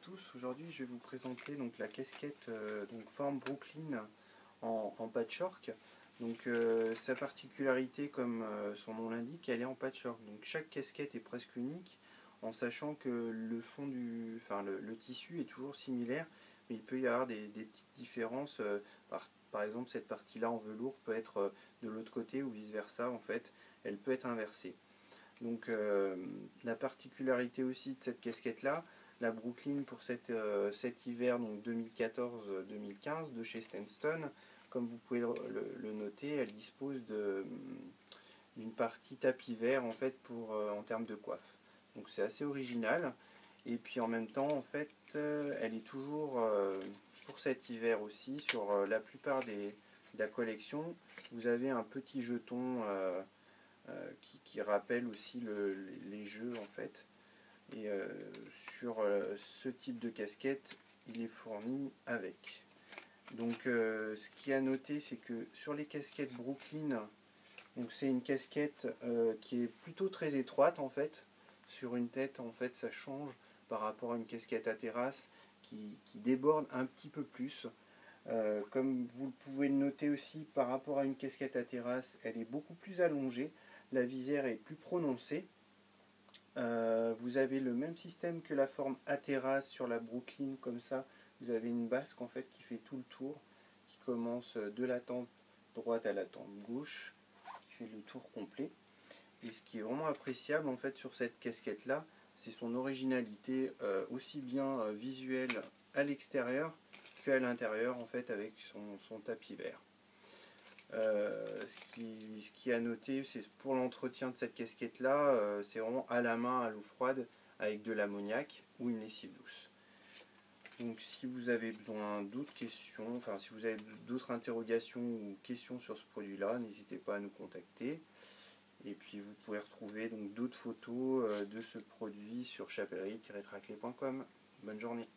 tous, aujourd'hui je vais vous présenter donc la casquette donc forme Brooklyn en patchwork. Donc sa particularité, comme son nom l'indique, elle est en patchwork. Donc chaque casquette est presque unique, en sachant que le fond le tissu est toujours similaire, mais il peut y avoir des petites différences. Par exemple, cette partie-là en velours peut être de l'autre côté ou vice versa. En fait, elle peut être inversée. Donc la particularité aussi de cette casquette là, la Brooklyn pour cet hiver 2014-2015 de chez Stanstone, comme vous pouvez le noter, elle dispose d'une partie tapis vert en fait en termes de coiffe. Donc c'est assez original, et puis en même temps en fait elle est toujours pour cet hiver aussi sur la plupart de la collection. Vous avez un petit jeton qui rappelle aussi les jeux en fait. Et sur ce type de casquette, il est fourni avec. Donc ce qui est à noter, c'est que sur les casquettes Brooklyn, donc c'est une casquette qui est plutôt très étroite en fait. Sur une tête en fait ça change par rapport à une casquette à terrasse qui déborde un petit peu plus. Comme vous pouvez le noter aussi, par rapport à une casquette à terrasse, elle est beaucoup plus allongée, la visière est plus prononcée. Vous avez le même système que la forme à terrasse sur la Brooklyn, comme ça. Vous avez une basque en fait qui fait tout le tour, qui commence de la tempe droite à la tempe gauche, qui fait le tour complet. Et ce qui est vraiment appréciable en fait sur cette casquette là, c'est son originalité, aussi bien visuelle à l'extérieur qu'à l'intérieur en fait, avec son tapis vert. Ce qui est à noter, c'est pour l'entretien de cette casquette là, c'est vraiment à la main, à l'eau froide, avec de l'ammoniac ou une lessive douce. Donc si vous avez besoin d'autres questions, enfin si vous avez d'autres interrogations ou questions sur ce produit là, n'hésitez pas à nous contacter. Et puis vous pouvez retrouver donc d'autres photos de ce produit sur chapellerie-traclay.com. Bonne journée.